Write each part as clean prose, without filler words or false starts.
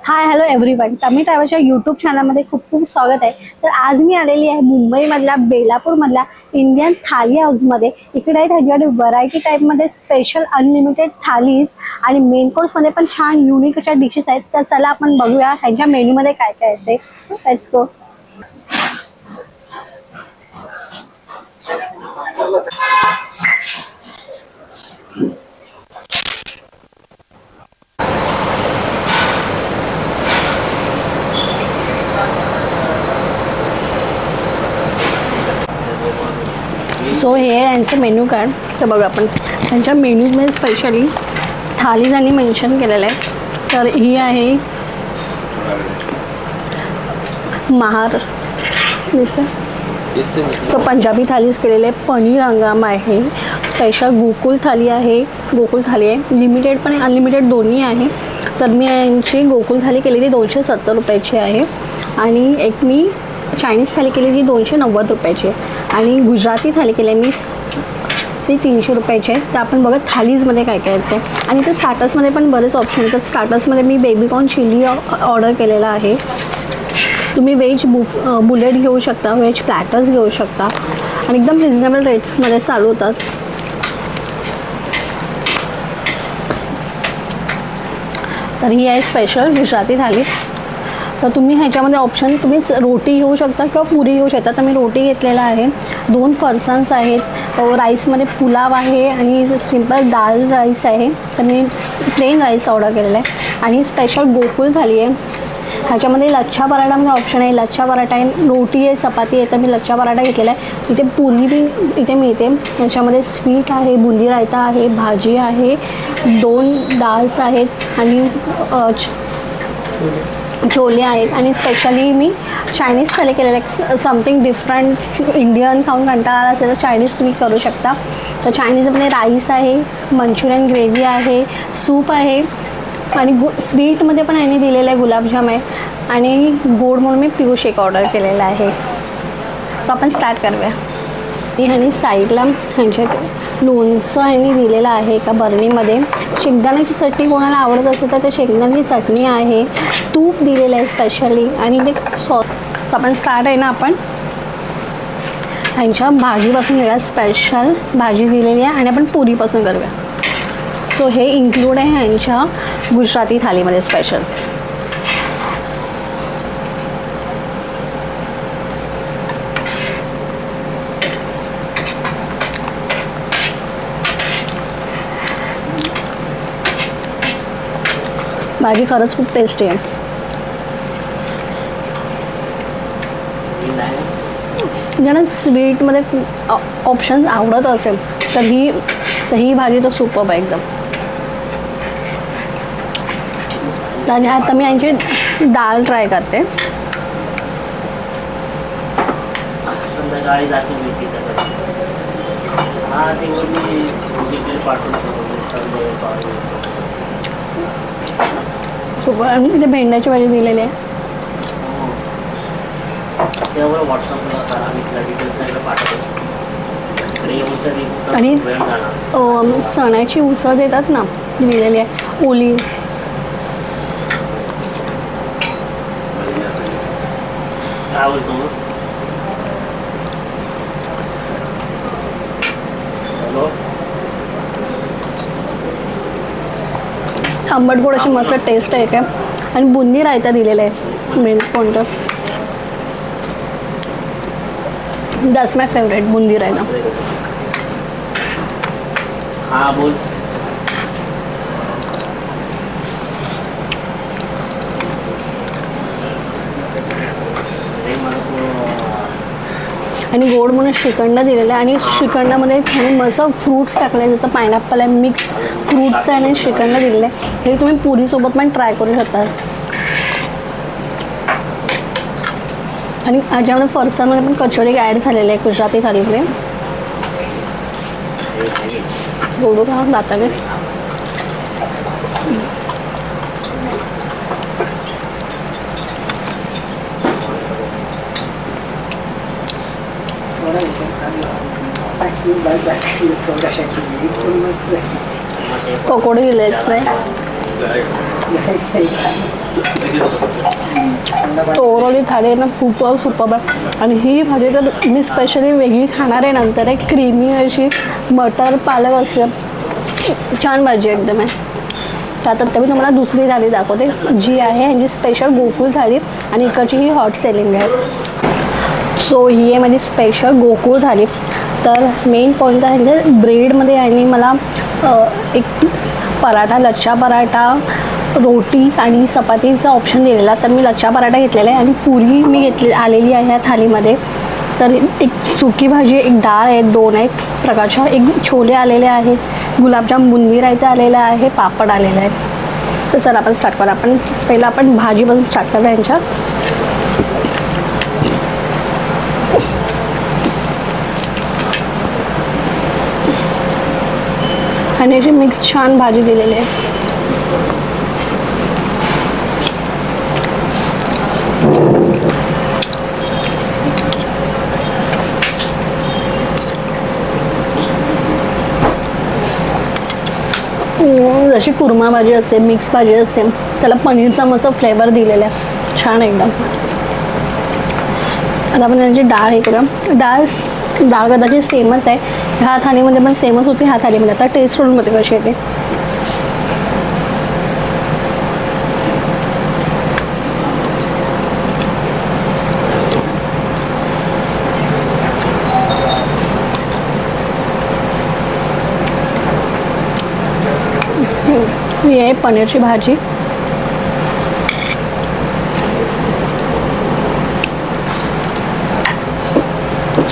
Hi hello everyone, तमी ट्रॅव्हल्सच्या YouTube चॅनलमध्ये खूप खूप स्वागत आहे. तर आज मी आलेली आहे मुंबईमधल्या बेलापूरमधल्या इंडियन थाली हाऊसमध्ये. इकडे आहे त्याच्याकडे व्हरायटी टाईपमध्ये स्पेशल अनलिमिटेड थालीज आणि मेन कोर्समध्ये पण छान युनिक अशा डिशेस आहेत. तर चला आपण बघूया ह्यांच्या मेन्यूमध्ये काय काय आहे ते. Let's go. सो हे आहे यांचं मेन्यू कार्ड. तर बघा आपण त्यांच्या मेन्यूजमध्ये स्पेशली थालीजांनी मेन्शन केलेलं आहे. तर ही आहे महार सो पंजाबी थालीज केलेले आहे. पनीर हंगाम आहे. स्पेशल गोकुल थाली आहे. गोकुल थाली आहे, लिमिटेड पण अनलिमिटेड दोन्ही आहे. तर मी यांची गोकुल थाली केलेली 270 रुपयाची आहे आणि एक मी चायनीज थाली केली जी 290 रुपयाची आहे आणि गुजराती थाली केली आहे मी ती 300 रुपयाची आहे. तर आपण बघा थालीजमध्ये काय काय येते. आणि तर स्टार्टर्समध्ये पण बरेच ऑप्शन आहेत. तर स्टार्टर्समध्ये मी बेबीकॉर्न चिली ऑर्डर केलेला आहे. तुम्ही व्हेज बुलेट घेऊ शकता, व्हेज प्लॅटर्स घेऊ शकता आणि एकदम रिजनेबल रेट्समध्ये चालू होतात. तर ही आहे स्पेशल गुजराती थाली. तर तुम्ही ह्याच्यामध्ये ऑप्शन तुम्ही रोटी घेऊ शकता किंवा पुरी घेऊ शकता. तर मी रोटी घेतलेला आहे. 2 फरसान्स आहेत. राईसमध्ये पुलाव आहे आणि सिंपल दाल राईस आहे. तर मी प्लेन राईस ऑर्डर केलेला आहे आणि स्पेशल गोकुल थाली आहे. ह्याच्यामध्ये लच्छा पराठामध्ये ऑप्शन आहे. लच्छा पराठा आहे, रोटी आहे, चपाती आहे. तर मी लच्छा पराठा घेतलेला आहे. इथे पुरी बी इथे मिळते. ह्याच्यामध्ये स्वीट आहे, बुंदी रायता आहे, भाजी आहे, 2 डाल्स आहेत आणि छोले आहेत. आणि स्पेशली मी चायनीज थाली केलेलं आहे. समथिंग डिफरंट इंडियन खाऊन कंटाळा आला असेल तर चायनीज तुम्ही करू शकता. तर चायनीजमध्ये राईस आहे, मंचुरियन ग्रेव्ही आहे, सूप आहे आणि स्वीटमध्ये पण यांनी दिलेलं आहे गुलाबजाम आहे आणि गोड म्हणून मी पिऊ शेक ऑर्डर केलेला आहे. तर आपण स्टार्ट करूया. ह्यानी साईडला ह्यांच्यात लोणचं ह्यांनी दिलेलं आहे एका बरणीमध्ये. शेंगदाण्याची चटणी कोणाला आवडत असेल तर ते शेंगदाण्याची चटणी आहे. तूप दिलेलं आहे स्पेशली आणि ते सॉस. आपण स्टार्ट आहे ना, आपण ह्यांच्या भाजीपासून घेऊया. स्पेशल भाजी दिलेली आहे आणि आपण पुरीपासून करूया. सो हे इन्क्लूड आहे ह्यांच्या गुजराती थालीमध्ये स्पेशल. भाजी खरंच खूप टेस्टी आहे. ज्यांना स्वीटमध्ये ऑप्शन आवडत असेल तर ही भाजी तर सुपर्ब आहे एकदम. आणि आता मी यांची डाळ ट्राय करते. सुपर. आणि तिथे भेंड्याची भाजी दिलेली आहे. आणि चण्याची उसळ देतात ना, दिलेली आहे ओली. आंबट गोड अशी मस्त टेस्ट आहे काय. आणि बुंदी रायता दिलेला आहे मेन कोणतं. That's my favourite boondi raita. हां बोल. आणि गोड म्हणून श्रीखंड दिलेलं आहे आणि श्रीखंडामध्ये मस्त फ्रूट्स टाकले आहे. जसं पायनॅपल आहे, मिक्स फ्रूट्स आहे आणि श्रीखंड दिलेलं आहे. हे तुम्ही पुरीसोबत पण ट्राय करू शकता. आणि ह्याच्यामध्ये फरसाणमध्ये पण कचोरी ॲड झालेलं आहे गुजराती थालीमध्ये. गोड का दाताने पकोडे दिले आहेत. ओव्हरऑल थाली आहे ना खूप सुपर आहे. आणि ही भाजी तर मी स्पेशली वेगळी खाणार आहे नंतर आहे. क्रीमी अशी मटर पालक असते, छान भाजी एकदम आहे. तर आता मी तुम्हाला दुसरी थाली दाखवते जी आहे ह्यांची स्पेशल गोकुळ थाली आणि इकडची ही हॉट सेलिंग आहे. सो ही आहे माझी स्पेशल गोकुळ थाली. तर मेन पॉईंट आहे म्हणजे ब्रेडमध्ये आणि मला एक पराठा, लच्छा पराठा, रोटी आणि चपातीचा ऑप्शन दिलेला. तर मी लच्छा पराठा घेतलेला आहे आणि पुरी मी आलेली आहे ह्या थालीमध्ये. तर एक सुकी भाजी, एक डाळ आहे, 2 आहेत प्रकारच्या, एक छोले आलेले आहेत, गुलाबजाम बुंदी रायता आलेला आहे, पापड आलेला आहे. तर चला आपण स्टार्ट करूया. पहिलं आपण भाजीपासून स्टार्ट करूया यांच्या. आणि अशी मिक्स छान भाजी दिलेली आहे. जशी कुर्मा भाजी असते, मिक्स भाजी असते, त्याला पनीरचा मस्त फ्लेवर दिलेला आहे, छान एकदम. आता आपण याची डाळ हे करूया. डाळ कदाचित सेमच आहे, ह्या थालीमध्ये पण सेमच होती, ह्या थालीमध्ये. आता टेस्ट करून मध्ये कशी येते. ही आहे पनीरची भाजी.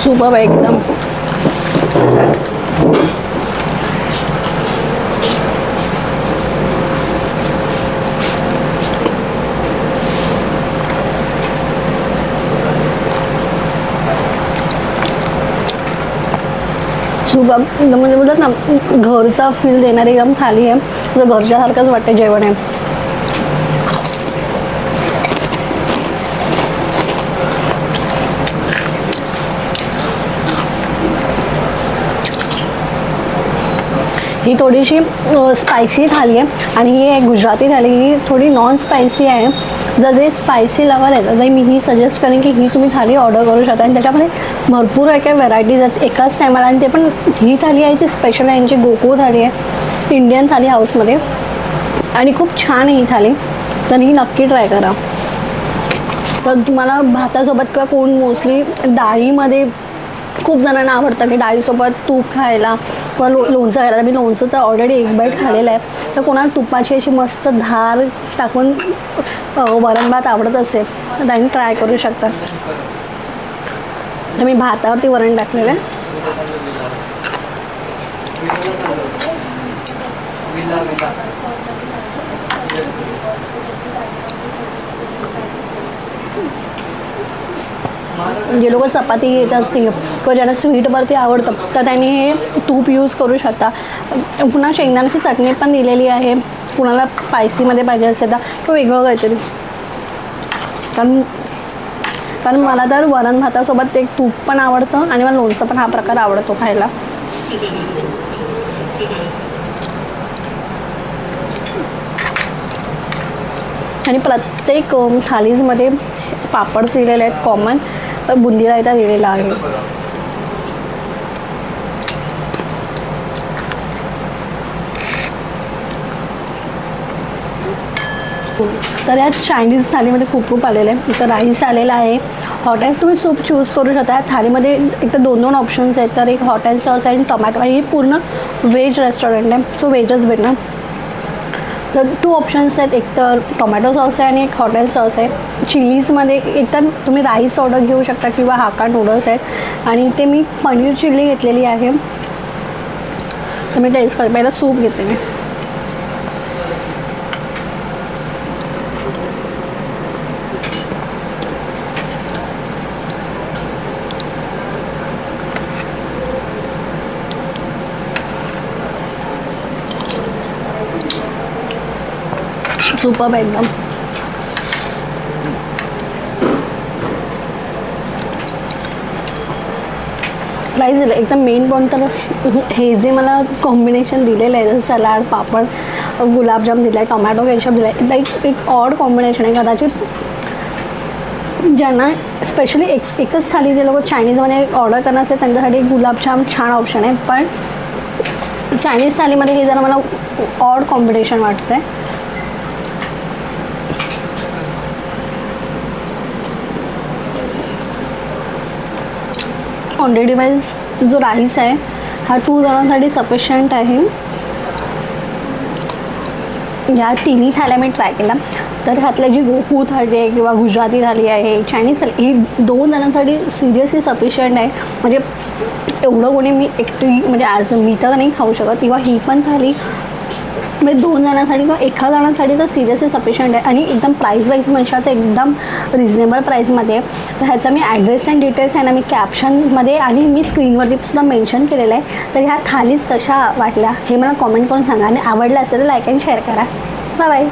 सुपर आहे एकदम. सुपर म्हणजे बोलतात ना घरचा फील देणारी एकदम थाली आहे. जर घरच्यासारखंच वाटते जेवण आहे. ही थोडीशी स्पायसी थाली आहे आणि ही एक गुजराती थाली, ही थोडी नॉन स्पायसी आहे. जर ते स्पायसी लवर आहे तर मी ही सजेस्ट करेन की ही तुम्ही थाली ऑर्डर करू शकता. आणि त्याच्यामध्ये भरपूर काही व्हरायटीज आहेत एकाच टायमाला. आणि ते पण ही थाली आहे ती स्पेशल आहे, यांची गोकुळ थाली आहे इंडियन थाली हाऊसमध्ये आणि खूप छान आहे ही थाली. तर ही नक्की ट्राय करा. तर तुम्हाला भातासोबत किंवा कोण मोस्टली डाळीमध्ये खूप जणांना आवडतं की डाळीसोबत तूप खायला किंवा लोणचं खायला. मी लोणचं तर ऑलरेडी एक बाईट खाल्लेलं आहे. तर कोणाला तुपाची अशी मस्त धार टाकून वरण भात आवडत असेल तर त्यांनी ट्राय करू शकता. तर मी भातावरती वरण टाकलेलं आहे. जे लोक चपाती घेत असतील किंवा ज्यांना स्वीटवरती आवडतं तर त्यांनी हे तूप यूज करू शकता. पुन्हा शेंगदाण्याची चटणी पण दिलेली आहे, कुणाला स्पायसीमध्ये पाहिजे असेल तर किंवा वेगळं काहीतरी. कारण मला तर वरण भातासोबत एक तूप पण आवडतं आणि मला लोणचं पण हा प्रकार आवडतो खायला. आणि प्रत्येक थालीजमध्ये पापड दिलेले आहेत कॉमन, बुंदी रायता दिलेला आहे. तर या चायनीज थालीमध्ये खूप आलेलं आहे. इथं राईस आलेला आहे, हॉट अँड तुम्ही सूप चूज करू शकता. थालीमध्ये एक तर 2 ऑप्शन्स आहेत. तर एक हॉट अँड सॉस आणि टोमॅटो. आणि हे पूर्ण व्हेज रेस्टॉरंट आहे, सो व्हेजच भेटणार. तर 2 ऑप्शन्स आहेत, एक तर टोमॅटो सॉस आहे आणि एक हॉट अँड सॉस आहे. चिलीजमध्ये एक तर तुम्ही राईस ऑर्डर घेऊ शकता किंवा हाका नूडल्स आहेत. आणि ते मी पनीर चिल्ली घेतलेली आहे. तर मी टेस्ट करते. पहिला सूप घेते मी. सुपर एकदम. राईस दिलं एकदम. मेन पॉईंट तर हे जे मला कॉम्बिनेशन दिलेलं आहे सलाड पापड गुलाबजाम दिला आहे, टोमॅटो केचप दिला आहे. एक ऑड कॉम्बिनेशन आहे. कदाचित ज्यांना स्पेशली एकच थाली जे लोक चायनीजमध्ये ऑर्डर करणार असेल त्यांच्यासाठी गुलाबजाम छान ऑप्शन आहे. पण चायनीज थालीमध्ये हे जरा मला ऑड कॉम्बिनेशन वाटतं आहे. क्वांटिटी वाईज जो राईस आहे हा 2 जणांसाठी सफिशियंट आहे. या तिन्ही थाल्या मी ट्राय केल्या. तर ह्यातल्या जी गोकू थाली आहे किंवा गुजराती थाली आहे, चायनीज थाली, ही 2 जणांसाठी सिरियसली सफिशियंट आहे. म्हणजे एवढं कोणी मी एकटी म्हणजे ॲज मी तर नाही खाऊ शकत. किंवा ही पण थाली म्हणजे 2 जणांसाठी किंवा एका जणांसाठी तर सिरियसली सफिशियंट आहे. आणि एकदम प्राईस वाईज म्हणशाल तर एकदम रिजनेबल प्राईसमध्ये आहे. तर ह्याचा मी ॲड्रेस अँड डिटेल्स आहे ना मी कॅप्शनमध्ये आणि मी स्क्रीनवरती सुद्धा मेन्शन केलेलं आहे. तर ह्या थालीज कशा वाटल्या हे मला कॉमेंट करून सांगा. आणि आवडलं असेल तर लाईक अँड शेअर करा. Bye bye.